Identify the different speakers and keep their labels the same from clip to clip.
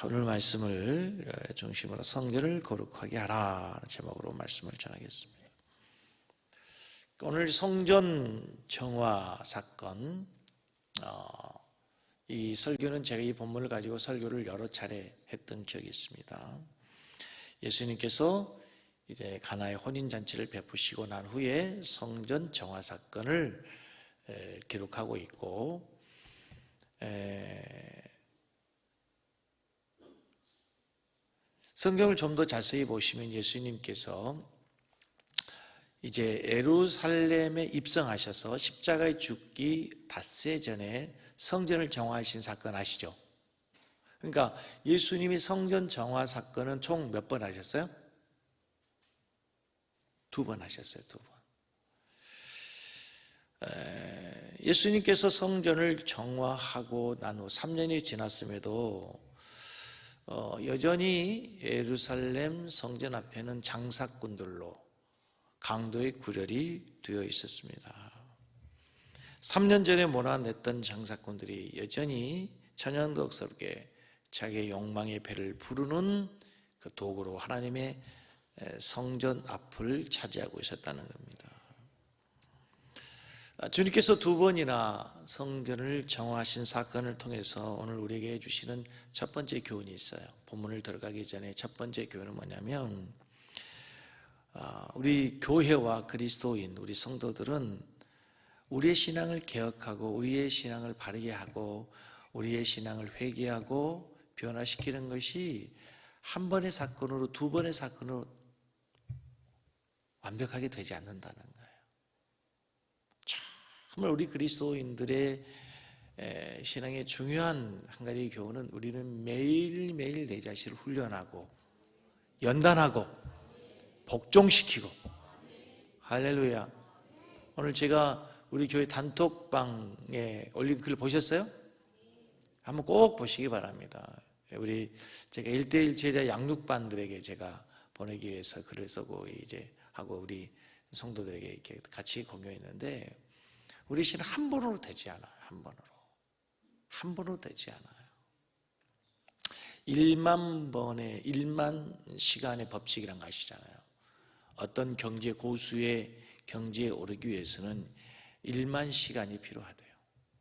Speaker 1: 오늘 말씀을 중심으로 성전을 거룩하게 하라 제목으로 말씀을 전하겠습니다. 오늘 성전 정화 사건, 이 설교는 제가 이 본문을 가지고 설교를 여러 차례 했던 기억이 있습니다. 예수님께서 이제 가나의 혼인잔치를 베푸시고 난 후에 성전 정화 사건을 기록하고 있고, 성경을 좀 더 자세히 보시면 예수님께서 이제 예루살렘에 입성하셔서 십자가에 죽기 닷새 전에 성전을 정화하신 사건 아시죠? 그러니까 예수님이 성전 정화 사건은 총 몇 번 하셨어요? 2번 하셨어요. 2번. 예수님께서 성전을 정화하고 난 후 3년이 지났음에도 여전히 예루살렘 성전 앞에는 장사꾼들로 강도의 구렬이 되어 있었습니다. 3년 전에 몰아냈던 장사꾼들이 여전히 천연덕스럽게 자기의 욕망의 배를 부르는 그 도구로 하나님의 성전 앞을 차지하고 있었다는 겁니다. 주님께서 2번이나 성전을 정화하신 사건을 통해서 오늘 우리에게 해주시는 첫 번째 교훈이 있어요. 본문을 들어가기 전에 첫 번째 교훈은 뭐냐면, 우리 교회와 그리스도인, 우리 성도들은 우리의 신앙을 개혁하고 우리의 신앙을 바르게 하고 우리의 신앙을 회개하고 변화시키는 것이 한 번의 사건으로 2번의 사건으로 완벽하게 되지 않는다는 거예요. 정말 우리 그리스도인들의 신앙의 중요한 한 가지 교훈은 우리는 매일매일 내 자신을 훈련하고 연단하고 복종시키고, 할렐루야. 오늘 제가 우리 교회 단톡방에 올린 글 보셨어요? 한번 꼭 보시기 바랍니다. 제가 1:1 제자 양육반들에게 제가 보내기 위해서 글을 쓰고 이제 하고 우리 성도들에게 이렇게 같이 공유했는데, 우리 신은 한 번으로 되지 않아요. 한 번으로 되지 않아요. 1만 시간의 법칙이란 거 아시잖아요. 어떤 경제 고수의 경제에 오르기 위해서는 1만 시간이 필요하대요.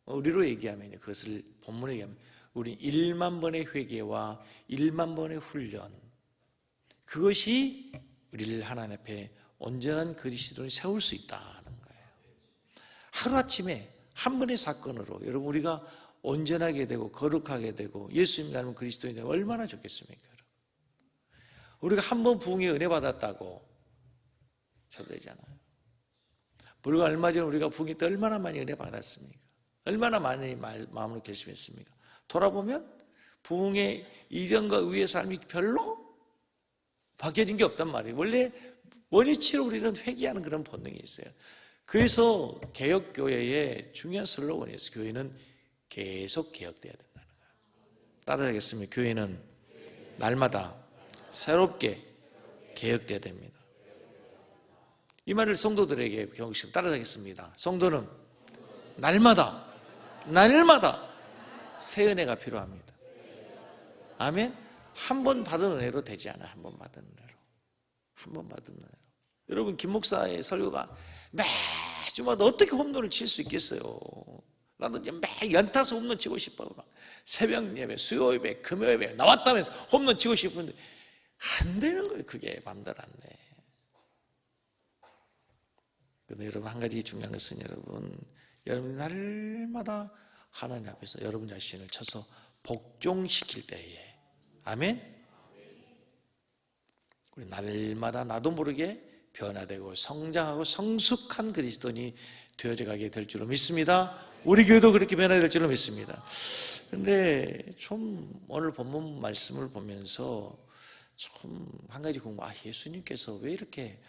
Speaker 1: 우리로 얘기하면, 그것을 본문에 얘기하면 우리 1만 번의 회개와 1만 번의 훈련, 그것이 우리를 하나님 앞에 온전한 그리스도를 세울 수 있다는 거예요. 하루아침에 한 번의 사건으로 여러분 우리가 온전하게 되고 거룩하게 되고 예수님 닮은 그리스도인이 되면 얼마나 좋겠습니까? 우리가 한 번 부흥의 은혜 받았다고 되잖아요. 불과 얼마 전에 우리가 부흥회 때 얼마나 많이 은혜 받았습니까? 얼마나 많이 마음으로 결심했습니까? 돌아보면 부흥회 이전과 후의 삶이 별로 바뀌어진 게 없단 말이에요. 원래 원위치로 우리는 회개하는 그런 본능이 있어요. 그래서 개혁교회의 중요한 슬로건이 있어요. 교회는 계속 개혁돼야 된다는 거예요. 따라하겠습니다. 교회는 날마다 새롭게 개혁돼야 됩니다. 이 말을 성도들에게 경고시키고 따라하겠습니다. 성도는 날마다 새 은혜가 필요합니다. 아멘. 한 번 받은 은혜로 되지 않아요. 한 번 받은 은혜로. 여러분, 김 목사의 설교가 매주마다 어떻게 홈런을 칠 수 있겠어요? 나도 이제 매 연타서 홈런 치고 싶어요. 막 새벽 예배, 수요 예배, 금요 예배 나왔다면 홈런 치고 싶은데 안 되는 거예요. 그게 맘대로 안 돼. 근데 여러분, 한 가지 중요한 것은 여러분 날마다 하나님 앞에서 여러분 자신을 쳐서 복종시킬 때에, 아멘. 우리 날마다 나도 모르게 변화되고 성장하고 성숙한 그리스도인이 되어져 가게 될 줄로 믿습니다. 우리 교회도 그렇게 변화될 줄로 믿습니다. 근데 좀 오늘 본문 말씀을 보면서 좀 한 가지 예수님께서 왜 이렇게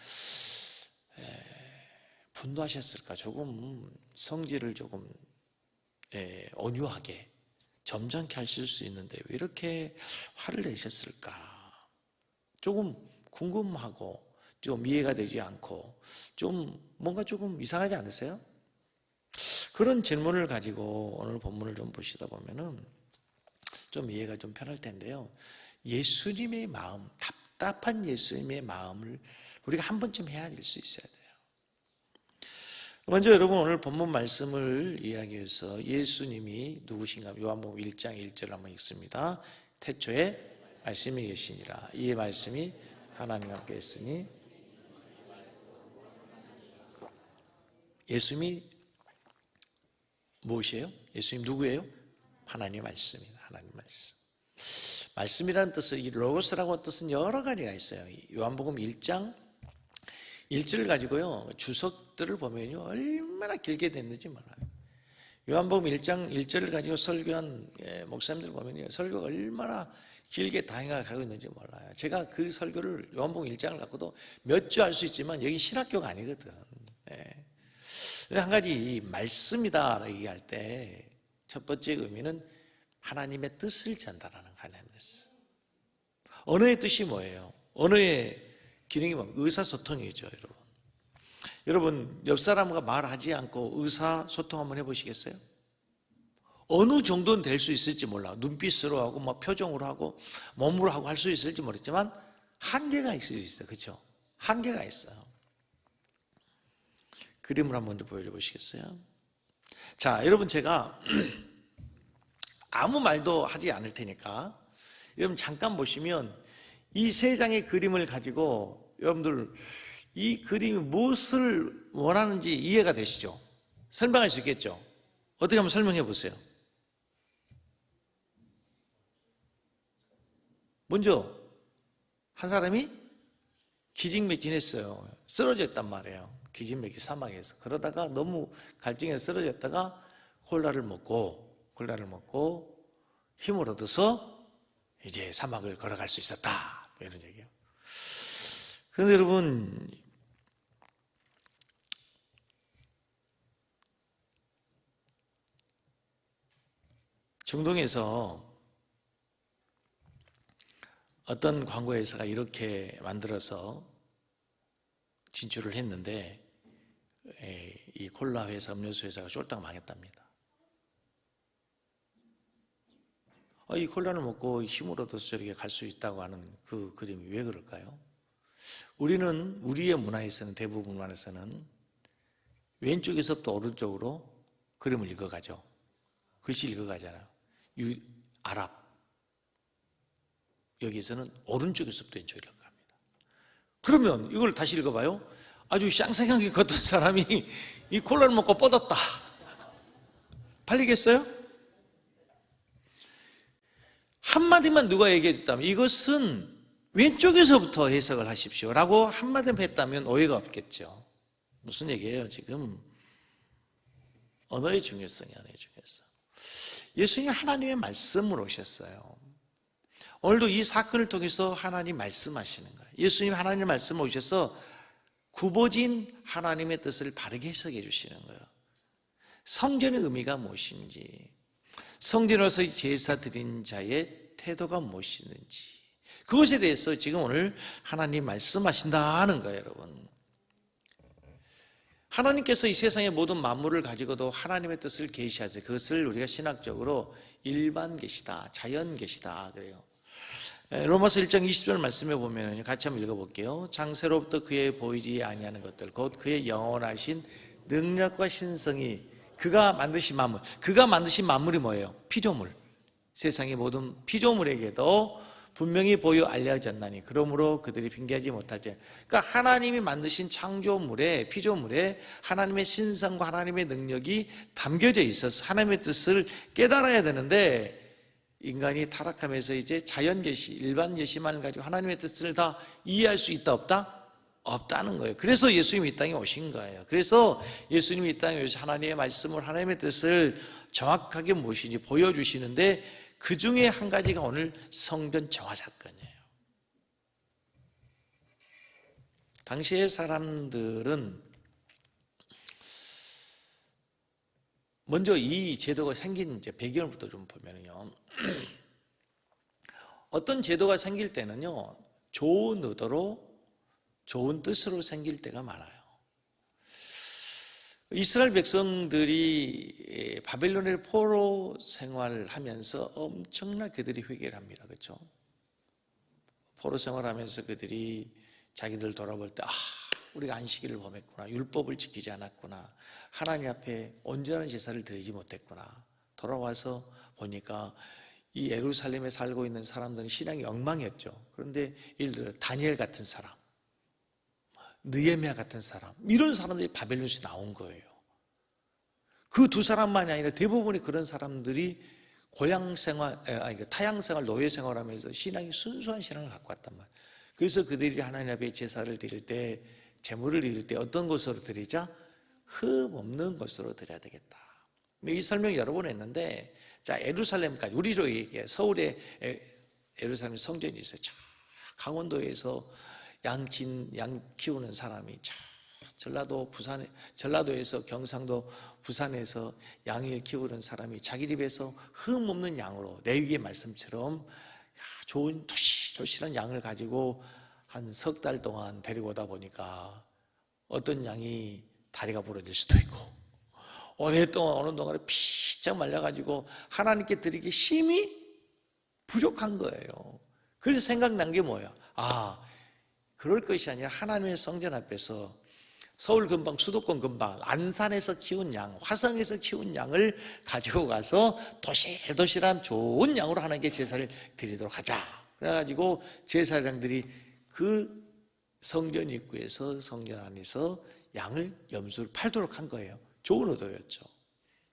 Speaker 1: 분노하셨을까? 조금 성질을 조금 온유하게 점잖게 하실 수 있는데 왜 이렇게 화를 내셨을까? 조금 궁금하고 좀 이해가 되지 않고 좀 뭔가 조금 이상하지 않으세요? 그런 질문을 가지고 오늘 본문을 좀 보시다 보면은 좀 이해가 좀 편할 텐데요. 예수님의 마음, 답답한 예수님의 마음을 우리가 한 번쯤 헤아릴 수 있어야 돼요. 먼저 여러분 오늘 본문 말씀을 이해하기 위해서 예수님이 누구신가 요한복음 1장 1절 한번 읽습니다. 태초에 말씀이 계시니라. 이 말씀이 하나님과 함께 있으니. 예수님이 무엇이에요? 예수님 누구예요? 하나님의 말씀입니다. 하나님의 말씀. 말씀이라는 뜻은 이 로고스라고 뜻은 여러 가지가 있어요. 요한복음 1장 1절을 가지고요 주석들을 보면요 얼마나 길게 됐는지 몰라요. 요한복음 1장 1절을 가지고 설교한 목사님들 보면요 설교가 얼마나 길게 다행하고 있는지 몰라요. 제가 그 설교를 요한복음 1장을 갖고도 몇 주 할 수 있지만 여기 신학교가 아니거든. 한 가지 이 말씀이다 얘기할 때 첫 번째 의미는 하나님의 뜻을 전달하는 하나님의 뜻. 언어의 뜻이 뭐예요? 언어의 기능이 뭐 의사소통이죠, 여러분. 여러분 옆 사람과 말하지 않고 의사소통 한번 해보시겠어요? 어느 정도는 될 수 있을지 몰라. 눈빛으로 하고 뭐 표정으로 하고 몸으로 하고 할 수 있을지 모르겠지만 한계가 있을 수 있어요, 그렇죠? 한계가 있어요. 그림을 한번 보여줘 보시겠어요? 자, 여러분 제가 아무 말도 하지 않을 테니까 여러분 잠깐 보시면 이 세 장의 그림을 가지고 여러분들 이 그림이 무엇을 원하는지 이해가 되시죠? 설명할 수 있겠죠? 어떻게 한번 설명해 보세요. 먼저 한 사람이 기진맥진했어요. 쓰러졌단 말이에요. 기진맥진 사막에서. 그러다가 너무 갈증에 쓰러졌다가 콜라를 먹고 힘을 얻어서 이제 사막을 걸어갈 수 있었다. 이런 얘기예요. 그런데 여러분 중동에서 어떤 광고 회사가 이렇게 만들어서 진출을 했는데 이 콜라 회사, 음료수 회사가 쫄딱 망했답니다. 이 콜라를 먹고 힘을 얻어서 저렇게 갈 수 있다고 하는 그 그림이 왜 그럴까요? 우리는 우리의 문화에서는 대부분 문화에서는 왼쪽에서부터 오른쪽으로 그림을 읽어가죠. 글씨 읽어가잖아요. 아랍 여기에서는 오른쪽에서부터 왼쪽으로 읽어갑니다. 그러면 이걸 다시 읽어봐요. 아주 쌍쌍하게 걷던 사람이 이 콜라를 먹고 뻗었다. 팔리겠어요? 한마디만 누가 얘기했다면 이것은 왼쪽에서부터 해석을 하십시오 라고 한마디만 했다면 오해가 없겠죠. 무슨 얘기예요 지금? 언어의 중요성이 언어의 중요성. 예수님이 하나님의 말씀으로 오셨어요. 오늘도 이 사건을 통해서 하나님 말씀하시는 거예요. 예수님이 하나님의 말씀으로 오셔서 굽어진 하나님의 뜻을 바르게 해석해 주시는 거예요. 성전의 의미가 무엇인지, 성전에 와서 제사 드린 자의 태도가 무엇이든지 그것에 대해서 지금 오늘 하나님 말씀하신다 하는 거예요, 여러분. 하나님께서 이 세상의 모든 만물을 가지고도 하나님의 뜻을 계시하세요. 그것을 우리가 신학적으로 일반 계시다, 자연 계시다 그래요. 로마서 1장 20절 말씀에 보면 같이 한번 읽어볼게요. 장세로부터 그의 보이지 아니하는 것들 곧 그의 영원하신 능력과 신성이 그가 만드신 만물. 그가 만드신 만물이 뭐예요? 피조물. 세상의 모든 피조물에게도 분명히 보여 알려졌나니 그러므로 그들이 핑계하지 못할지. 그러니까 하나님이 만드신 창조물에 피조물에 하나님의 신성과 하나님의 능력이 담겨져 있어서 하나님의 뜻을 깨달아야 되는데 인간이 타락하면서 이제 자연 계시, 일반 계시만을 가지고 하나님의 뜻을 다 이해할 수 있다 없다? 없다는 거예요. 그래서 예수님이 이 땅에 오신 거예요. 그래서 예수님이 이 땅에 오셔서 하나님의 말씀을 하나님의 뜻을 정확하게 무엇인지 보여주시는데 그 중에 한 가지가 오늘 성전 정화 사건이에요. 당시의 사람들은 먼저 이 제도가 생긴 이제 배경부터 좀 보면요. 어떤 제도가 생길 때는요, 좋은 의도로, 좋은 뜻으로 생길 때가 많아요. 이스라엘 백성들이 바벨론의 포로 생활하면서 엄청나게 그들이 회개를 합니다. 그렇죠? 포로 생활하면서 그들이 자기들 돌아볼 때 우리가 안식일을 범했구나, 율법을 지키지 않았구나, 하나님 앞에 온전한 제사를 드리지 못했구나. 돌아와서 보니까 이 예루살렘에 살고 있는 사람들은 신앙이 엉망이었죠. 그런데 예를 들어 다니엘 같은 사람, 느헤미야 같은 사람, 이런 사람들이 바벨론에서 나온 거예요. 그 두 사람만이 아니라 대부분의 그런 사람들이 타양 생활, 노예 생활하면서 신앙이 순수한 신앙을 갖고 왔단 말이에요. 그래서 그들이 하나님 앞에 제사를 드릴 때, 제물을 드릴 때 어떤 것으로 드리자? 흠 없는 것으로 드려야 되겠다. 이 설명 여러 번 했는데, 자, 예루살렘까지, 우리로 얘기해. 서울에 예루살렘 성전이 있어요. 강원도에서 양 키우는 사람이 전라도에서 경상도, 부산에서 양을 키우는 사람이 자기 집에서 흠 없는 양으로 레위기의 말씀처럼 좋은 토실토실한 양을 가지고 한 석 달 동안 데리고 오다 보니까 어떤 양이 다리가 부러질 수도 있고 오랫동안 오는 동안에 피쩍 말라가지고 하나님께 드리기 힘이 부족한 거예요. 그래서 생각난 게 뭐예요? 그럴 것이 아니라 하나님의 성전 앞에서 서울 근방, 수도권 근방, 안산에서 키운 양, 화성에서 키운 양을 가지고 가서 도실도실한 좋은 양으로 하나님께 제사를 드리도록 하자. 그래가지고 제사장들이 그 성전 입구에서, 성전 안에서 양을 염소를 팔도록 한 거예요. 좋은 의도였죠.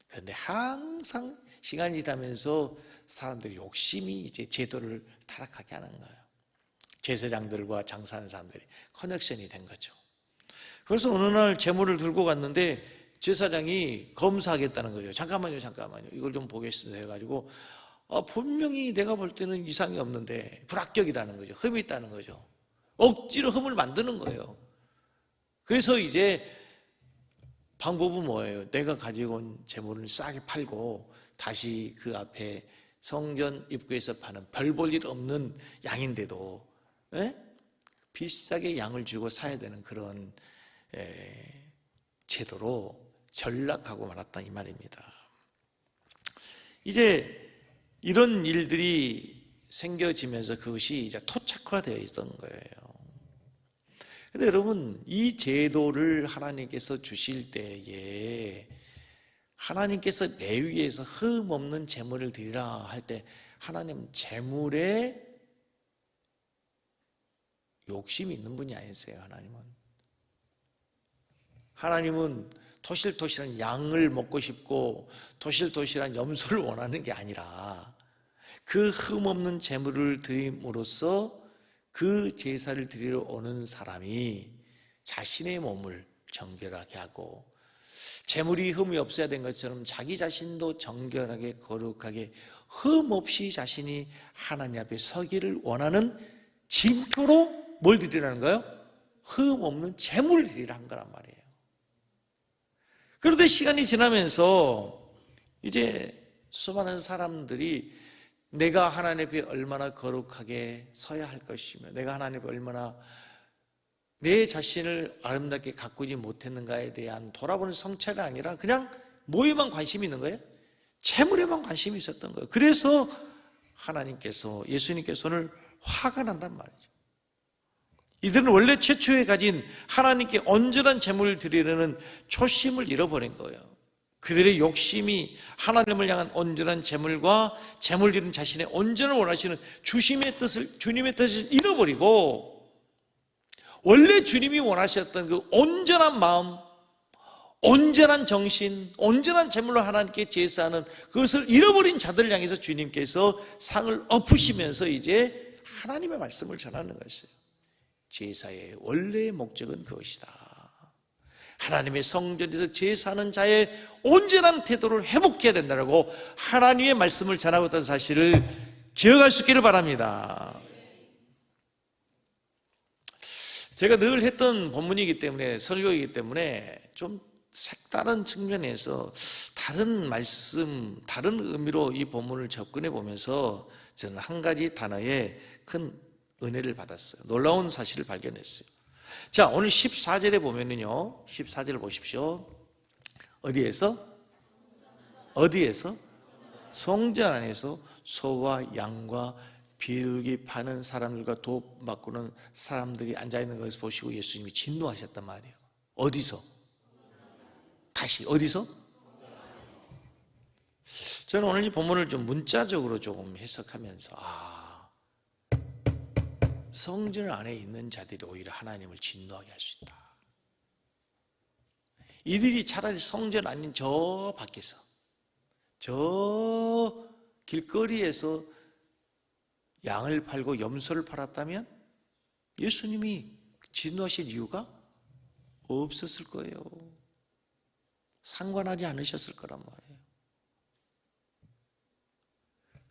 Speaker 1: 그런데 항상 시간이 지나면서 사람들이 욕심이 이제 제도를 타락하게 하는 거예요. 제사장들과 장사하는 사람들이 커넥션이 된 거죠. 그래서 어느 날 제물을 들고 갔는데 제사장이 검사하겠다는 거죠. 잠깐만요. 이걸 좀 보겠습니다 해가지고 분명히 내가 볼 때는 이상이 없는데 불합격이라는 거죠. 흠이 있다는 거죠. 억지로 흠을 만드는 거예요. 그래서 이제 방법은 뭐예요? 내가 가지고 온 제물을 싸게 팔고 다시 그 앞에 성전 입구에서 파는 별 볼 일 없는 양인데도 비싸게 양을 주고 사야 되는 그런 제도로 전락하고 말았다 이 말입니다. 이제 이런 일들이 생겨지면서 그것이 이제 토착화되어 있던 거예요. 근데 여러분, 이 제도를 하나님께서 주실 때에 하나님께서 레위기에서 흠 없는 제물을 드리라 할 때 하나님 제물에 욕심이 있는 분이 아니세요. 하나님은 토실토실한 양을 먹고 싶고 토실토실한 염소를 원하는 게 아니라 그 흠없는 제물을 드림으로써 그 제사를 드리러 오는 사람이 자신의 몸을 정결하게 하고 제물이 흠이 없어야 된 것처럼 자기 자신도 정결하게 거룩하게 흠없이 자신이 하나님 앞에 서기를 원하는 징표로 뭘 드리라는 거예요? 흠없는 제물을 드리라는 거란 말이에요. 그런데 시간이 지나면서 이제 수많은 사람들이 내가 하나님 앞에 얼마나 거룩하게 서야 할 것이며 내가 하나님 앞에 얼마나 내 자신을 아름답게 가꾸지 못했는가에 대한 돌아보는 성찰이 아니라 그냥 뭐에만 관심이 있는 거예요? 재물에만 관심이 있었던 거예요. 그래서 하나님께서, 예수님께서는 화가 난단 말이죠. 이들은 원래 최초에 가진 하나님께 온전한 제물을 드리려는 초심을 잃어버린 거예요. 그들의 욕심이 하나님을 향한 온전한 제물과 제물 드리는 자신의 온전을 원하시는 주님의 뜻을 잃어버리고 원래 주님이 원하셨던 그 온전한 마음, 온전한 정신, 온전한 제물로 하나님께 제사하는 그것을 잃어버린 자들을 향해서 주님께서 상을 엎으시면서 이제 하나님의 말씀을 전하는 것이에요. 제사의 원래의 목적은 그것이다. 하나님의 성전에서 제사하는 자의 온전한 태도를 회복해야 된다고 하나님의 말씀을 전하고 있다는 사실을 기억할 수 있기를 바랍니다. 제가 늘 했던 본문이기 때문에, 설교이기 때문에 좀 색다른 측면에서 다른 말씀, 다른 의미로 이 본문을 접근해 보면서 저는 한 가지 단어에 큰 은혜를 받았어요. 놀라운 사실을 발견했어요. 자, 오늘 14절에 보면은요, 14절 보십시오. 어디에서? 어디에서? 성전 안에서 소와 양과 비둘기 파는 사람들과 도 바꾸는 사람들이 앉아있는 것을 보시고 예수님이 진노하셨단 말이에요. 어디서? 다시 어디서? 저는 오늘 이 본문을 좀 문자적으로 조금 해석하면서 성전 안에 있는 자들이 오히려 하나님을 진노하게 할 수 있다. 이들이 차라리 성전 아닌 저 밖에서, 저 길거리에서 양을 팔고 염소를 팔았다면 예수님이 진노하실 이유가 없었을 거예요. 상관하지 않으셨을 거란 말이에요.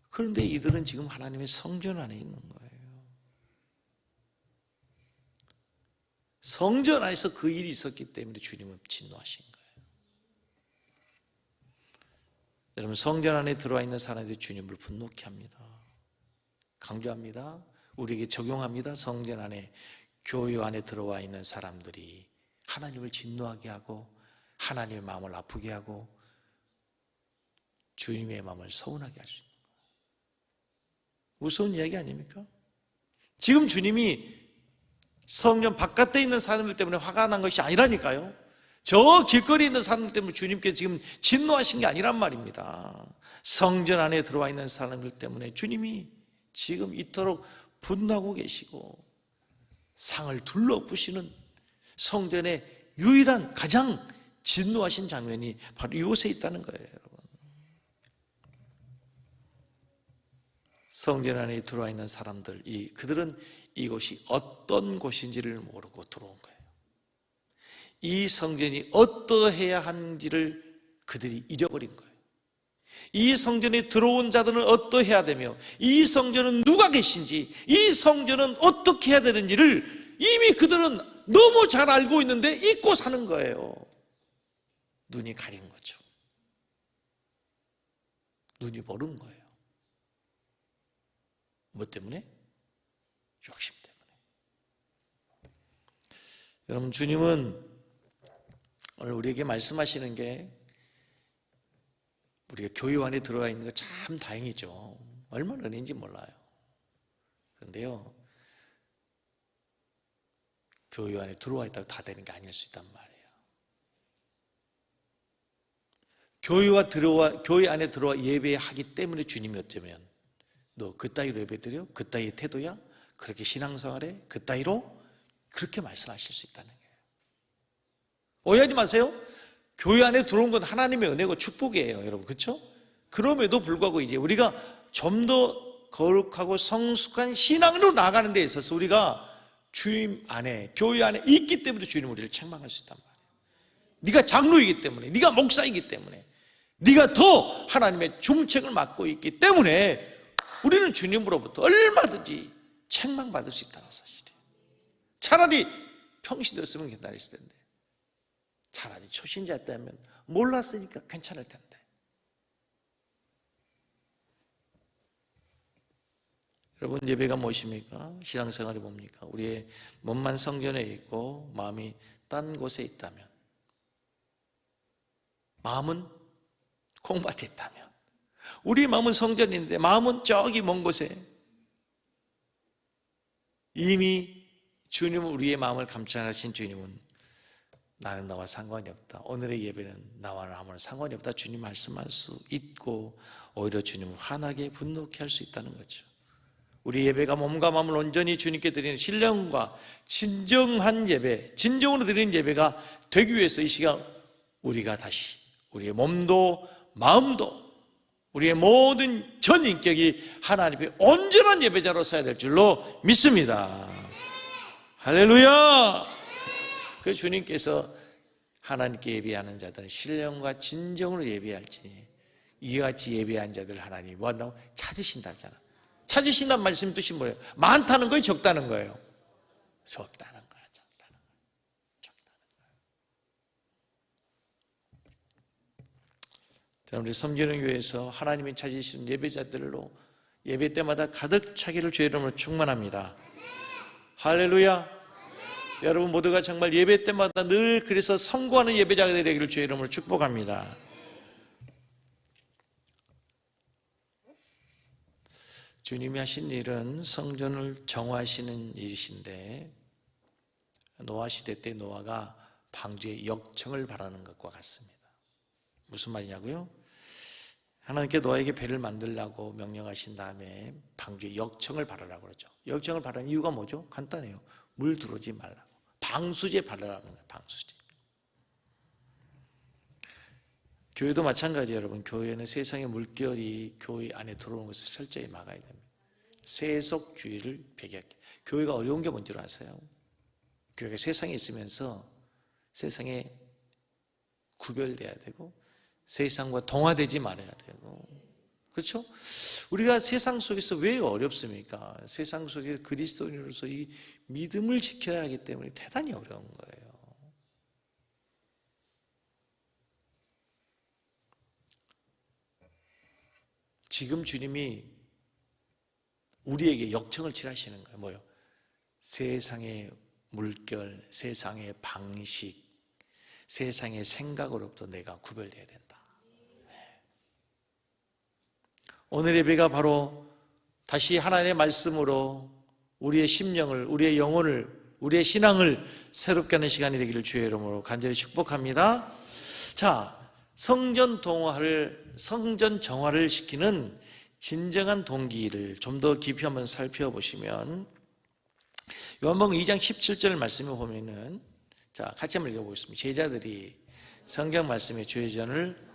Speaker 1: 그런데 이들은 지금 하나님의 성전 안에 있는 거예요. 성전 안에서 그 일이 있었기 때문에 주님은 진노하신 거예요. 여러분, 성전 안에 들어와 있는 사람들이 주님을 분노케 합니다. 강조합니다. 우리에게 적용합니다. 성전 안에, 교회 안에 들어와 있는 사람들이 하나님을 진노하게 하고 하나님의 마음을 아프게 하고 주님의 마음을 서운하게 할 수 있는 거예요. 무서운 이야기 아닙니까? 지금 주님이 성전 바깥에 있는 사람들 때문에 화가 난 것이 아니라니까요. 저 길거리에 있는 사람들 때문에 주님께서 지금 진노하신 게 아니란 말입니다. 성전 안에 들어와 있는 사람들 때문에 주님이 지금 이토록 분노하고 계시고 상을 둘러부시는 성전의 유일한 가장 진노하신 장면이 바로 이곳에 있다는 거예요, 여러분. 성전 안에 들어와 있는 사람들, 그들은 이곳이 어떤 곳인지를 모르고 들어온 거예요. 이 성전이 어떠해야 하는지를 그들이 잊어버린 거예요. 이 성전에 들어온 자들은 어떠해야 되며 이 성전은 누가 계신지, 이 성전은 어떻게 해야 되는지를 이미 그들은 너무 잘 알고 있는데 잊고 사는 거예요. 눈이 가린 거죠. 눈이 멀은 거예요. 뭐 때문에? 욕심 때문에. 여러분, 주님은 오늘 우리에게 말씀하시는 게 우리가 교회 안에 들어가 있는 거 참 다행이죠. 얼마나 은혜인지 몰라요. 그런데요, 교회 안에 들어와 있다고 다 되는 게 아닐 수 있단 말이에요. 교회 안에 들어와 예배하기 때문에 주님이 어쩌면 너 그따위로 예배드려? 그따위의 태도야? 그렇게 신앙생활해? 그따위로? 그렇게 말씀하실 수 있다는 거예요. 오해하지 마세요. 교회 안에 들어온 건 하나님의 은혜고 축복이에요, 여러분. 그렇죠? 그럼에도 불구하고 이제 우리가 좀 더 거룩하고 성숙한 신앙으로 나아가는 데 있어서 우리가 주님 안에, 교회 안에 있기 때문에 주님 우리를 책망할 수 있단 말이에요. 네가 장로이기 때문에, 네가 목사이기 때문에, 네가 더 하나님의 중책을 맡고 있기 때문에 우리는 주님으로부터 얼마든지 책망받을 수 있다는 사실이에요. 차라리 평신도였으면 괜찮았을 텐데, 차라리 초신자였다면 몰랐으니까 괜찮을 텐데. 여러분, 예배가 무엇입니까? 신앙생활이 뭡니까? 우리의 몸만 성전에 있고 마음이 딴 곳에 있다면, 마음은 콩밭에 있다면, 우리 마음은 성전인데 마음은 저기 먼 곳에, 이미 주님은 우리의 마음을 감찰하신 주님은 나는 나와 상관이 없다, 오늘의 예배는 나와는 아무런 상관이 없다, 주님 말씀할 수 있고 오히려 주님을 환하게 분노케 할 수 있다는 거죠. 우리 예배가 몸과 마음을 온전히 주님께 드리는 신령과 진정한 예배, 진정으로 드리는 예배가 되기 위해서 이 시간 우리가 다시 우리의 몸도 마음도 우리의 모든 전 인격이 하나님의 온전한 예배자로 서야 될 줄로 믿습니다. 할렐루야! 그래서 주님께서 하나님께 예배하는 자들은 신령과 진정으로 예배할지 이와 같이 예배한 자들 하나님이 뭐한다고? 찾으신다 하잖아. 찾으신다는 말씀 뜻이 뭐예요? 많다는 거예요? 적다는 거예요? 적다는 거예요. 적다는 거예요. 적다는 거예요. 자, 우리 섬기는 교회에서 하나님이 찾으신 예배자들로 예배 때마다 가득 차기를 주의 이름으로 충만합니다. 할렐루야. 여러분 모두가 정말 예배 때마다 늘 그래서 성공하는 예배자가 되기를 주의 이름으로 축복합니다. 주님이 하신 일은 성전을 정화하시는 일이신데 노아 시대 때 노아가 방주의 역청을 바라는 것과 같습니다. 무슨 말이냐고요? 하나님께 노아에게 배를 만들라고 명령하신 다음에 방주의 역청을 바라라고 그러죠. 역청을 바라는 이유가 뭐죠? 간단해요. 물 들어오지 말라고. 방수제 바라라는 거예요. 방수제. 교회도 마찬가지예요. 여러분, 교회는 세상의 물결이 교회 안에 들어오는 것을 철저히 막아야 됩니다. 세속주의를 배격해. 교회가 어려운 게 뭔지 아세요? 교회가 세상에 있으면서 세상에 구별돼야 되고 세상과 동화되지 말아야 되고, 그렇죠? 우리가 세상 속에서 왜 어렵습니까? 세상 속에 그리스도인으로서 이 믿음을 지켜야 하기 때문에 대단히 어려운 거예요. 지금 주님이 우리에게 역청을 칠하시는 거예요. 뭐요? 세상의 물결, 세상의 방식, 세상의 생각으로부터 내가 구별돼야 된다. 오늘 예배가 바로 다시 하나님의 말씀으로 우리의 심령을, 우리의 영혼을, 우리의 신앙을 새롭게 하는 시간이 되기를 주의 이름으로 간절히 축복합니다. 자, 성전 정화를 시키는 진정한 동기를 좀 더 깊이 한번 살펴보시면 요한복음 2장 17절 말씀을 보면은, 자, 같이 한번 읽어보겠습니다. 제자들이 성경 말씀의 주의전을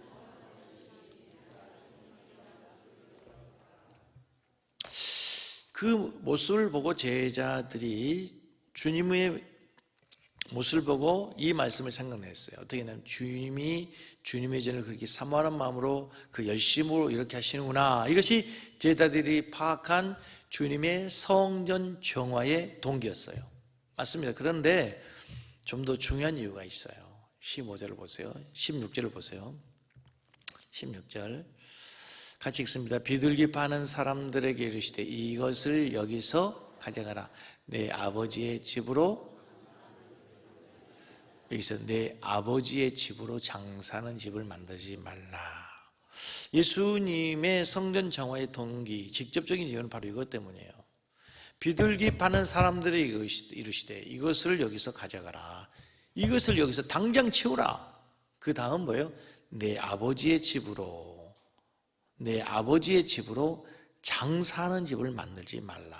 Speaker 1: 그 모습을 보고 제자들이 주님의 모습을 보고 이 말씀을 생각냈어요. 어떻게 하냐면 주님이 주님의 전을 그렇게 사모하는 마음으로 그 열심으로 이렇게 하시는구나. 이것이 제자들이 파악한 주님의 성전 정화의 동기였어요. 맞습니다. 그런데 좀 더 중요한 이유가 있어요. 15절을 보세요. 16절을 보세요. 16절 같이 읽습니다. 비둘기 파는 사람들에게 이르시되 이것을 여기서 가져가라. 내 아버지의 집으로, 여기서 내 아버지의 집으로 장사하는 집을 만들지 말라. 예수님의 성전 정화의 동기, 직접적인 이유는 바로 이것 때문이에요. 비둘기 파는 사람들에게 이르시되 이것을 여기서 가져가라. 이것을 여기서 당장 치우라. 그 다음 뭐예요? 내 아버지의 집으로, 내 아버지의 집으로 장사하는 집을 만들지 말라.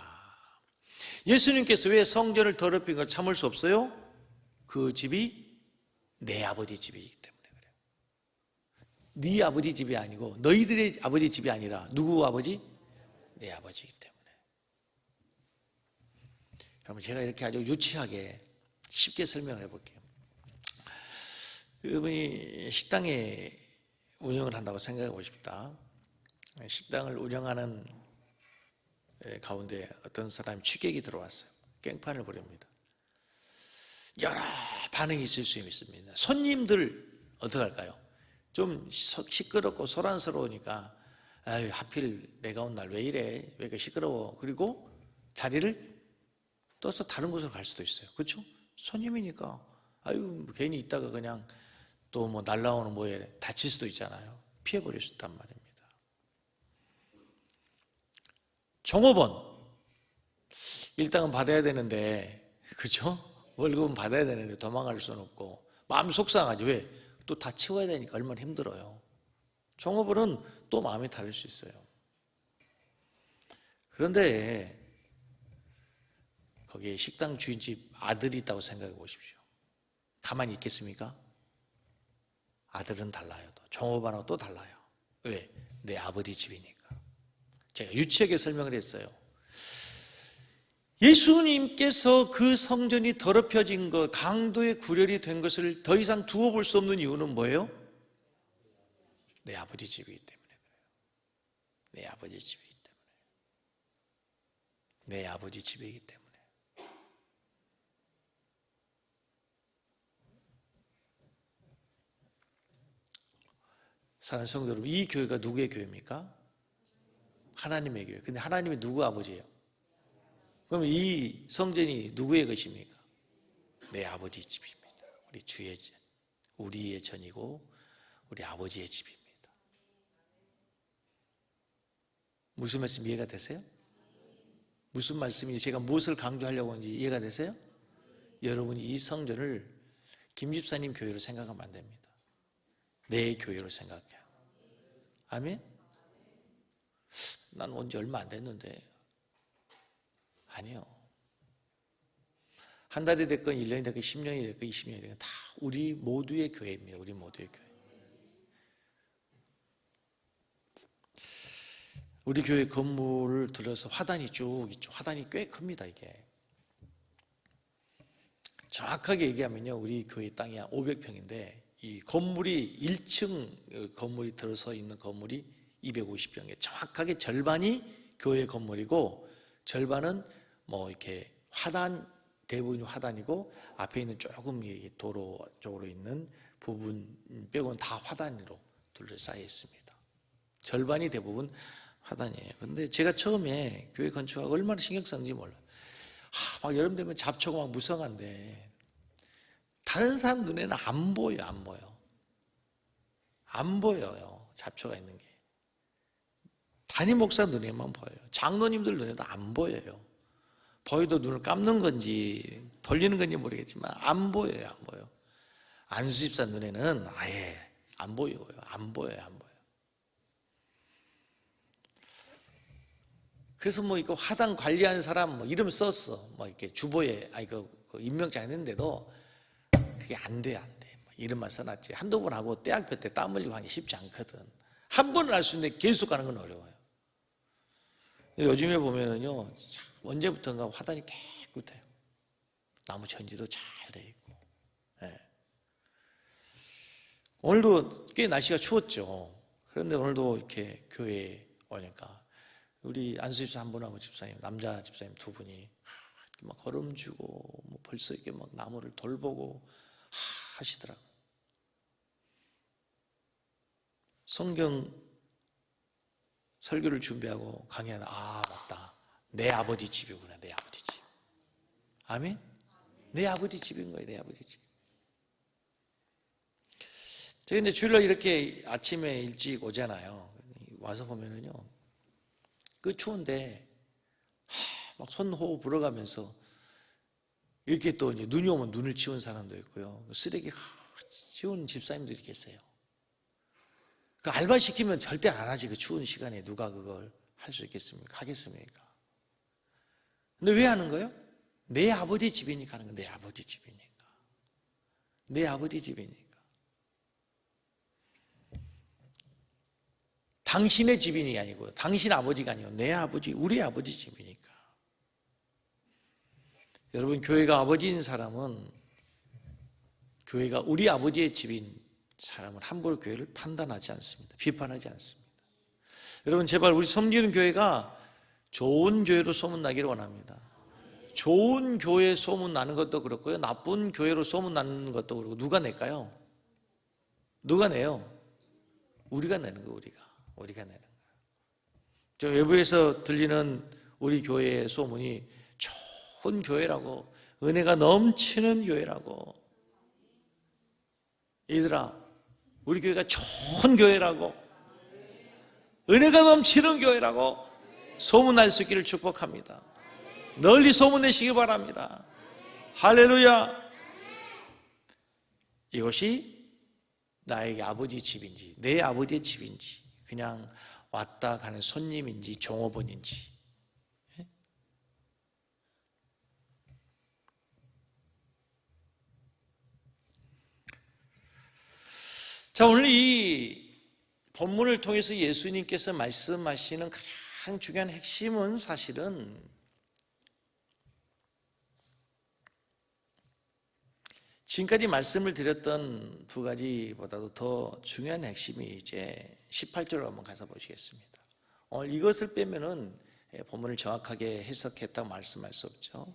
Speaker 1: 예수님께서 왜 성전을 더럽힌 걸 참을 수 없어요? 그 집이 내 아버지 집이기 때문에 그래요. 네 아버지 집이 아니고 너희들의 아버지 집이 아니라 누구 아버지? 내 아버지이기 때문에. 여러분, 제가 이렇게 아주 유치하게 쉽게 설명을 해볼게요. 여러분이 식당에 운영을 한다고 생각해 보십시다. 식당을 운영하는 가운데 어떤 사람이 취객이 들어왔어요. 깽판을 부립니다. 여러 반응이 있을 수 있습니다. 손님들 어떡할까요? 좀 시끄럽고 소란스러우니까 아유, 하필 내가 온 날 왜 이래? 왜 이렇게 시끄러워? 그리고 자리를 떠서 다른 곳으로 갈 수도 있어요. 그렇죠? 손님이니까 아유, 괜히 있다가 그냥 또 뭐 날라오는 뭐에 다칠 수도 있잖아요. 피해버릴 수 있단 말입니다. 종업원 일당은 받아야 되는데, 그죠? 월급은 받아야 되는데 도망갈 수는 없고 마음이 속상하죠. 왜? 또 다 치워야 되니까 얼마나 힘들어요. 종업원은 또 마음이 다를 수 있어요. 그런데 거기에 식당 주인집 아들이 있다고 생각해 보십시오. 가만히 있겠습니까? 아들은 달라요. 종업원하고 또 달라요. 왜? 내 아버지 집이니까. 제가 유치하게 설명을 했어요. 예수님께서 그 성전이 더럽혀진 것, 강도의 구렬이 된 것을 더 이상 두어 볼 수 없는 이유는 뭐예요? 내 아버지 집이기 때문에 그래요. 내 아버지 집이기 때문에. 내 아버지 집이기 때문에. 사랑하는 성도 여러분, 이 교회가 누구의 교회입니까? 하나님의 교회. 근데 하나님이 누구 아버지예요? 그럼 이 성전이 누구의 것입니까? 내 아버지 집입니다. 우리의 전이고 우리 아버지의 집입니다. 무슨 말씀 이해가 되세요? 무슨 말씀이 제가 무엇을 강조하려고 하는지 이해가 되세요? 여러분이 이 성전을 김 집사님 교회로 생각하면 안 됩니다. 내 교회로 생각해요. 아멘? 난 온 지 얼마 안 됐는데. 아니요. 한 달이 됐건 1년이 됐건 10년이 됐건 20년이 됐건 다 우리 모두의 교회입니다. 우리 모두의 교회. 우리 교회 건물을 들어서 화단이 쭉 있죠. 화단이 꽤 큽니다. 이게 정확하게 얘기하면요, 우리 교회 땅이 한 500평인데 이 건물이 1층 건물이 들어서 있는 건물이 250평이에요. 정확하게 절반이 교회 건물이고 절반은 뭐 이렇게 화단, 대부분이 화단이고 앞에 있는 조금 도로 쪽으로 있는 부분 빼고는 다 화단으로 둘러싸여 있습니다. 절반이 대부분 화단이에요. 근데 제가 처음에 교회 건축하고 얼마나 신경 썼는지 몰라요. 막 여름 되면 잡초가 막 무성한데 다른 사람 눈에는 안 보여요. 안 보여요. 잡초가 있는 게. 담임 목사 눈에만 보여요. 장로님들 눈에도 안 보여요. 보여도 눈을 감는 건지 돌리는 건지 모르겠지만 안 보여요. 안 보여. 안수 집사 눈에는 아예 안 보여요. 안 보여요. 그래서 뭐 이거 화단 관리하는 사람 뭐 이름 썼어. 뭐 이렇게 주보에 그 임명장 했는데도 그게 안 돼. 뭐 이름만 써놨지. 한두 번 하고 대학교 때 땀 흘리고 하기 쉽지 않거든. 한 번은 할 수 있는데 계속 하는 건 어려워요. 요즘에 보면은요, 언제부턴가 화단이 깨끗해요. 나무 천지도 잘 돼 있고. 네. 오늘도 꽤 날씨가 추웠죠. 그런데 오늘도 이렇게 교회에 오니까 우리 안수 집사 한 분하고 집사님, 남자 집사님 두 분이 막 걸음주고 뭐 벌써 이렇게 막 나무를 돌보고 하시더라고요. 성경 설교를 준비하고 강의하다 맞다. 내 아버지 집이구나. 내 아버지 집. 아멘? 내 아버지 집인 거예요. 내 아버지 집. 제가 이제 주일날 이렇게 아침에 일찍 오잖아요. 와서 보면은요, 그 추운데 막 손호흡 불어가면서 이렇게 또 이제 눈이 오면 눈을 치운 사람도 있고요. 쓰레기 치우는 집사님들이 계세요. 그 알바 시키면 절대 안 하지. 그 추운 시간에 누가 그걸 할 수 있겠습니까? 하겠습니까? 근데 왜 하는 거예요? 내 아버지 집이니까 하는 거예요. 내 아버지 집이니까. 내 아버지 집이니까. 당신의 집이 아니고요. 당신 아버지가 아니고 내 아버지, 우리 아버지 집이니까. 여러분, 교회가 아버지인 사람은, 교회가 우리 아버지의 집인 사람은 함부로 교회를 판단하지 않습니다. 비판하지 않습니다. 여러분, 제발 우리 섬기는 교회가 좋은 교회로 소문나기를 원합니다. 좋은 교회 소문나는 것도 그렇고요, 나쁜 교회로 소문나는 것도 그렇고. 누가 낼까요? 누가 내요? 우리가 내는 거예요. 우리가 내는 거예요. 저 외부에서 들리는 우리 교회의 소문이 좋은 교회라고, 은혜가 넘치는 교회라고. 얘들아, 우리 교회가 좋은 교회라고, 은혜가 넘치는 교회라고 소문날 수 있기를 축복합니다. 널리 소문내시기 바랍니다. 할렐루야. 이것이 나에게 아버지 집인지, 내 아버지의 집인지, 그냥 왔다 가는 손님인지 종업원인지. 자, 오늘 이 본문을 통해서 예수님께서 말씀하시는 가장 중요한 핵심은 사실은 지금까지 말씀을 드렸던 두 가지보다도 더 중요한 핵심이 이제 18절로 한번 가서 보시겠습니다. 오늘 이것을 빼면은 본문을 정확하게 해석했다고 말씀할 수 없죠.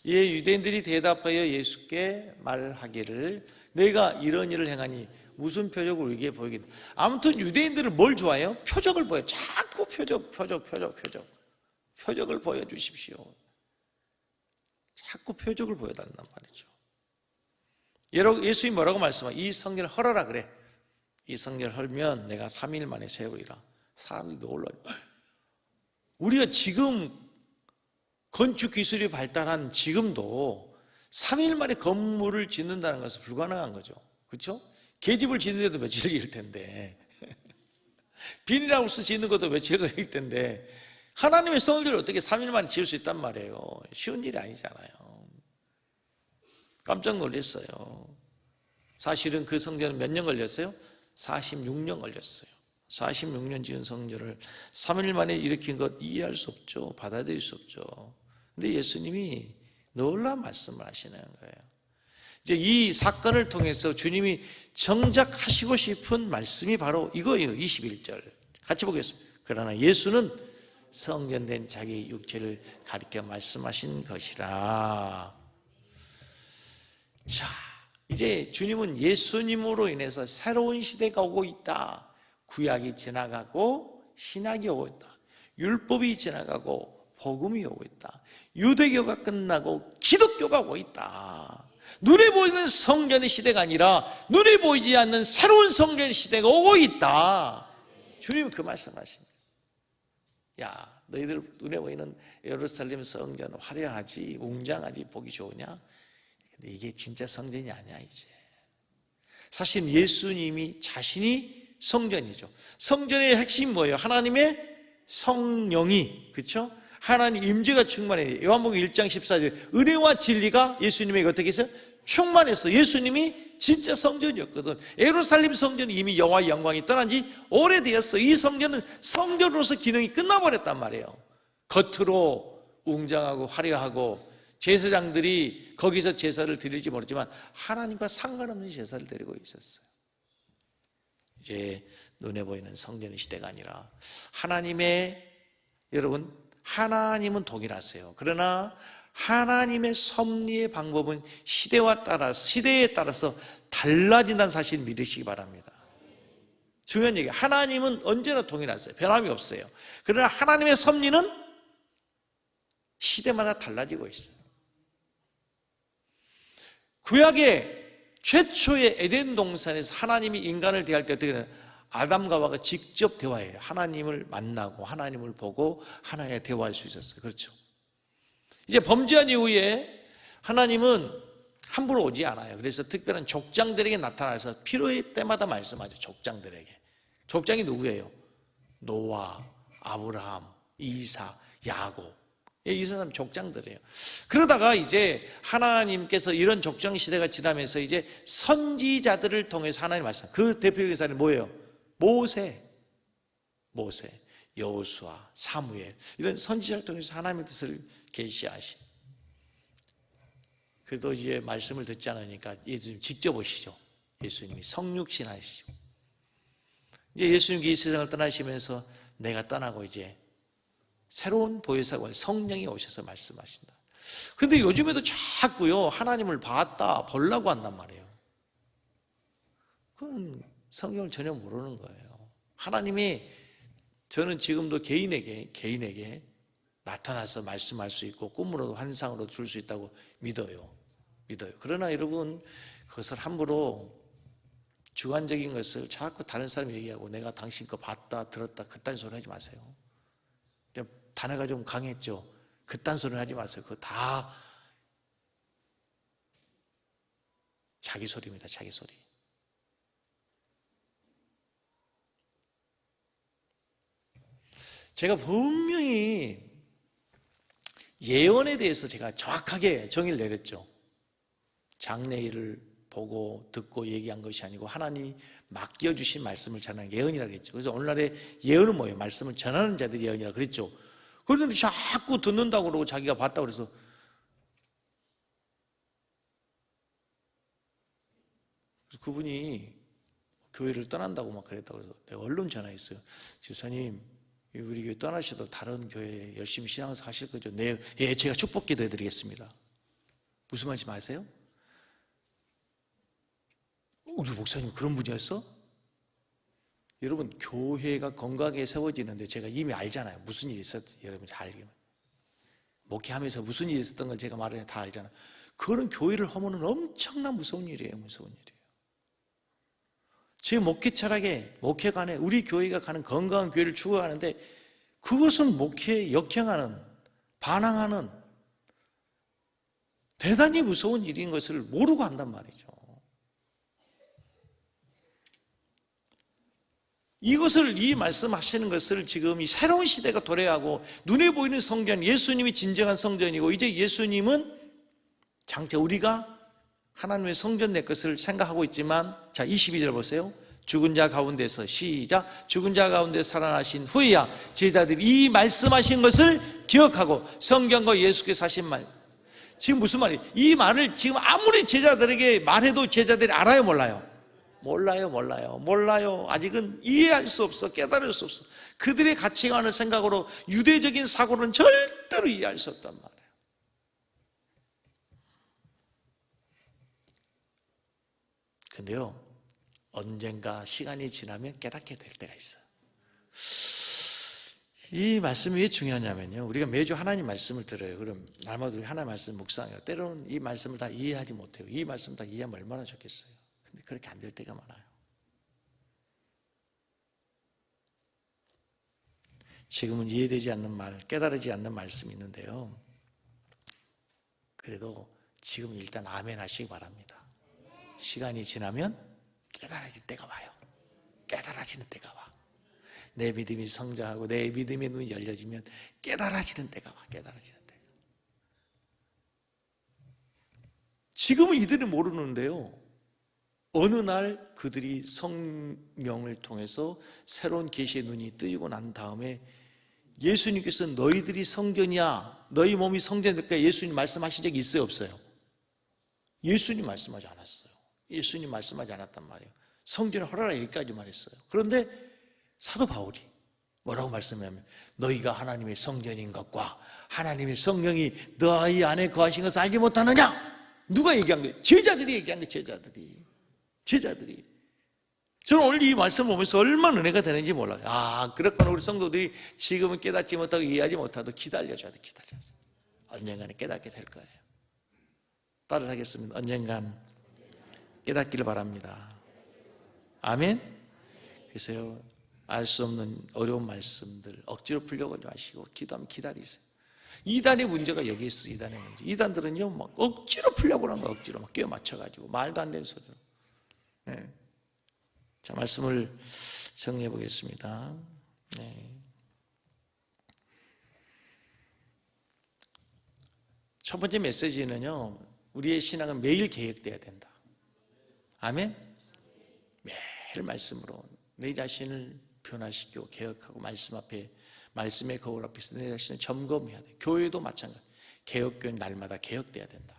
Speaker 1: 이에 유대인들이 대답하여 예수께 말하기를 내가 이런 일을 행하니 무슨 표적을 우리에게 보이겠느냐. 아무튼 유대인들은 뭘 좋아해요? 표적을 보여요. 자꾸 표적을 보여주십시오. 자꾸 표적을 보여달란 말이죠. 예수님이 뭐라고 말씀하세요? 이 성전을 헐어라 그래. 이 성전을 헐면 내가 3일 만에 세우리라. 사람들이 놀라요. 우리가 지금 건축 기술이 발달한 지금도 3일 만에 건물을 짓는다는 것은 불가능한 거죠. 그렇죠? 계집을 짓는데도 며칠 걸릴 텐데, 비닐하우스 짓는 것도 며칠 걸릴 텐데, 하나님의 성전을 어떻게 3일 만에 지을 수 있단 말이에요. 쉬운 일이 아니잖아요. 깜짝 놀랐어요. 사실은 그 성전은 몇 년 걸렸어요? 46년 걸렸어요. 46년 지은 성전을 3일 만에 일으킨 것 이해할 수 없죠. 받아들일 수 없죠. 근데 예수님이 놀라운 말씀을 하시는 거예요. 이제 이 사건을 통해서 주님이 정작 하시고 싶은 말씀이 바로 이거예요. 21절 같이 보겠습니다. 그러나 예수는 성전된 자기 육체를 가리켜 말씀하신 것이라. 자, 이제 주님은 예수님으로 인해서 새로운 시대가 오고 있다. 구약이 지나가고 신약이 오고 있다. 율법이 지나가고 복음이 오고 있다. 유대교가 끝나고 기독교가 오고 있다. 눈에 보이는 성전의 시대가 아니라 눈에 보이지 않는 새로운 성전의 시대가 오고 있다. 주님은 그 말씀하십니다. 야, 너희들 눈에 보이는 예루살렘 성전 화려하지 웅장하지 보기 좋으냐? 근데 이게 진짜 성전이 아니야 이제. 사실 예수님이 자신이 성전이죠. 성전의 핵심이 뭐예요? 하나님의 성령이, 그렇죠? 하나님 임재가 충만해요. 요한복음 1장 14절 은혜와 진리가 예수님에게 어떻게 했어요? 충만했어. 예수님이 진짜 성전이었거든. 예루살렘 성전은 이미 여호와의 영광이 떠난 지 오래되었어. 이 성전은 성전으로서 기능이 끝나버렸단 말이에요. 겉으로 웅장하고 화려하고 제사장들이 거기서 제사를 드릴지 모르지만 하나님과 상관없는 제사를 드리고 있었어요. 이제 눈에 보이는 성전의 시대가 아니라 여러분 하나님은 동일하세요. 그러나 하나님의 섭리의 방법은 시대에 따라서 달라진다는 사실을 믿으시기 바랍니다. 중요한 얘기예요. 하나님은 언제나 동일하세요. 변함이 없어요. 그러나 하나님의 섭리는 시대마다 달라지고 있어요. 구약의 최초의 에덴 동산에서 하나님이 인간을 대할 때 어떻게 되나요? 아담과 하와가 직접 대화해요. 하나님을 만나고 하나님을 보고 하나님과 대화할 수 있었어요. 그렇죠? 이제 범죄한 이후에 하나님은 함부로 오지 않아요. 그래서 특별한 족장들에게 나타나서 필요할 때마다 말씀하죠. 족장들에게. 족장이 누구예요? 노아, 아브라함, 이삭, 야곱. 이 사람 족장들이에요. 그러다가 이제 하나님께서 이런 족장 시대가 지나면서 이제 선지자들을 통해서 하나님 말씀. 그 대표적인 사람이 뭐예요? 모세, 여호수아, 사무엘 이런 선지자를 통해서 하나님의 뜻을 계시하시. 그래도 이제 말씀을 듣지 않으니까 예수님 직접 오시죠. 예수님이 성육신 하시죠. 이제 예수님이 이 세상을 떠나시면서 내가 떠나고 이제 새로운 보혜사가 성령이 오셔서 말씀하신다. 근데 요즘에도 자꾸요 하나님을 봤다 보려고 한단 말이에요. 그건 성경을 전혀 모르는 거예요. 하나님이 저는 지금도 개인에게 나타나서 말씀할 수 있고 꿈으로도 환상으로 줄 수 있다고 믿어요. 그러나 여러분 그것을 함부로 주관적인 것을 자꾸 다른 사람이 얘기하고 내가 당신 거 봤다 들었다 그딴 소리 하지 마세요. 단어가 좀 강했죠. 그딴 소리는 하지 마세요. 그거 다 자기 소리입니다. 자기 소리. 제가 분명히 예언에 대해서 제가 정확하게 정의를 내렸죠. 장래일을 보고 듣고 얘기한 것이 아니고 하나님이 맡겨주신 말씀을 전하는 예언이라고 했죠. 그래서 오늘날의 예언은 뭐예요? 말씀을 전하는 자들이 예언이라고 그랬죠. 그런데 자꾸 듣는다고 그러고 자기가 봤다고 그래서 그분이 교회를 떠난다고 막 그랬다고 그래서 내가 얼른 전화했어요. 집사님 우리 교회 떠나셔도 다른 교회 열심히 신앙생활 하실 거죠? 네, 예, 제가 축복 기도해 드리겠습니다. 무슨 말인지 아세요? 우리 목사님 그런 분이었어? 여러분 교회가 건강하게 세워지는데 제가 이미 알잖아요. 무슨 일이 있었지 여러분 잘 알겠어요. 목회하면서 무슨 일이 있었던 걸 제가 말하면 다 알잖아요. 그거는 교회를 허무는 엄청난 무서운 일이에요. 무서운 일이에요. 제 목회 철학에, 목회관에 우리 교회가 가는 건강한 교회를 추구하는데 그것은 목회에 역행하는, 반항하는 대단히 무서운 일인 것을 모르고 한단 말이죠. 이것을, 이 말씀하시는 것을 지금 이 새로운 시대가 도래하고 눈에 보이는 성전, 예수님이 진정한 성전이고 이제 예수님은 장차 우리가 하나님의 성전 내 것을 생각하고 있지만, 자 22절 보세요. 죽은 자 가운데서, 시작, 죽은 자 가운데 살아나신 후에야 제자들이 이 말씀하신 것을 기억하고 성경과 예수께서 하신 말, 지금 무슨 말이에요? 이 말을 지금 아무리 제자들에게 말해도 제자들이 알아요, 몰라요? 몰라요. 아직은 이해할 수 없어, 깨달을 수 없어. 그들의 가치관을 생각으로, 유대적인 사고는 절대로 이해할 수 없단 말이에요. 근데요, 언젠가 시간이 지나면 깨닫게 될 때가 있어요. 이 말씀이 왜 중요하냐면요, 우리가 매주 하나님 말씀을 들어요. 그럼 날마다 우리 하나님 말씀 묵상해요. 때로는 이 말씀을 다 이해하지 못해요. 이 말씀 다 이해하면 얼마나 좋겠어요. 근데 그렇게 안 될 때가 많아요. 지금은 이해되지 않는 말, 깨달지 않는 말씀이 있는데요, 그래도 지금 일단 아멘 하시기 바랍니다. 시간이 지나면 깨달아질 때가 와요. 깨달아지는 때가 와. 내 믿음이 성장하고 내 믿음의 눈이 열려지면 깨달아지는 때가 와. 깨달아지는 때가. 지금은 이들이 모르는데요, 어느 날 그들이 성령을 통해서 새로운 계시의 눈이 뜨이고 난 다음에 예수님께서 너희들이 성전이야, 너희 몸이 성전일까, 예수님 말씀하신 적이 있어요, 없어요? 예수님 말씀하지 않았어요. 예수님 말씀하지 않았단 말이에요. 성전을 허라라 여기까지만 했어요. 그런데 사도 바울이 뭐라고 말씀하냐면, 너희가 하나님의 성전인 것과 하나님의 성령이 너희 안에 거하신 것을 알지 못하느냐? 누가 얘기한 거예요? 제자들이 얘기한 거예요. 제자들이. 저는 오늘 이 말씀 보면서 얼마나 은혜가 되는지 몰라요. 아, 그렇구나. 우리 성도들이 지금은 깨닫지 못하고 이해하지 못하도 기다려줘야 돼. 언젠가는 깨닫게 될 거예요. 따라하겠습니다. 언젠간 깨닫기를 바랍니다. 아멘. 그래서요, 알 수 없는 어려운 말씀들 억지로 풀려고 하지 마시고 기도하면 기다리세요. 이단의 문제가 여기 있어요. 이단의 문제. 이단들은요, 막 억지로 풀려고 하는 거, 억지로 막 끼워 맞춰가지고 말도 안 되는 소리로. 네. 자, 말씀을 정리해 보겠습니다. 네. 첫 번째 메시지는요, 우리의 신앙은 매일 계획돼야 된다. 아멘. 매일 말씀으로 내 자신을 변화시키고 개혁하고 말씀 앞에, 말씀의 거울 앞에서 내 자신을 점검해야 돼. 교회도 마찬가지. 개혁교회는 날마다 개혁돼야 된다.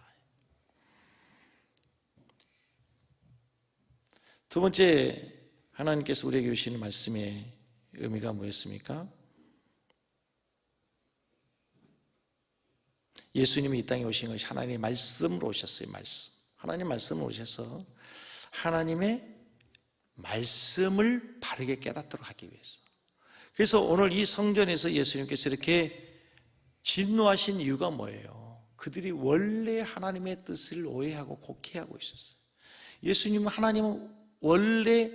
Speaker 1: 두 번째, 하나님께서 우리에게 주시는 말씀의 의미가 뭐였습니까? 예수님이 이 땅에 오신 것이 하나님의 말씀으로 오셨어요. 말씀. 하나님의 말씀으로 오셔서 하나님의 말씀을 바르게 깨닫도록 하기 위해서. 그래서 오늘 이 성전에서 예수님께서 이렇게 진노하신 이유가 뭐예요? 그들이 원래 하나님의 뜻을 오해하고 곡해하고 있었어요. 예수님은, 하나님은 원래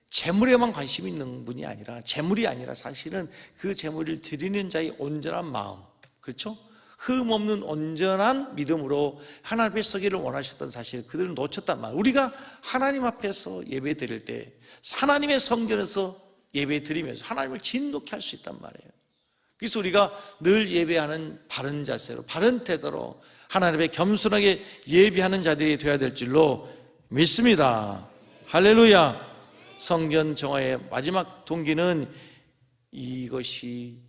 Speaker 1: 재물에만 관심이 있는 분이 아니라, 재물이 아니라 사실은 그 재물을 드리는 자의 온전한 마음, 그렇죠? 흠 없는 온전한 믿음으로 하나님 앞에 서기를 원하셨던 사실, 그들은 놓쳤단 말이에요. 우리가 하나님 앞에서 예배 드릴 때 하나님의 성전에서 예배 드리면서 하나님을 진노케 할 수 있단 말이에요. 그래서 우리가 늘 예배하는 바른 자세로, 바른 태도로 하나님 앞에 겸손하게 예배하는 자들이 되어야 될 줄로 믿습니다. 할렐루야. 성전 정화의 마지막 동기는 이것이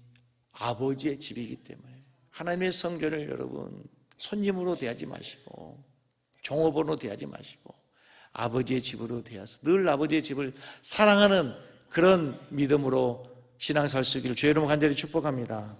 Speaker 1: 아버지의 집이기 때문에 하나님의 성전을 여러분 손님으로 대하지 마시고 종업원으로 대하지 마시고 아버지의 집으로 대해서 늘 아버지의 집을 사랑하는 그런 믿음으로 신앙 살 수 있기를 주의 이름으로 간절히 축복합니다.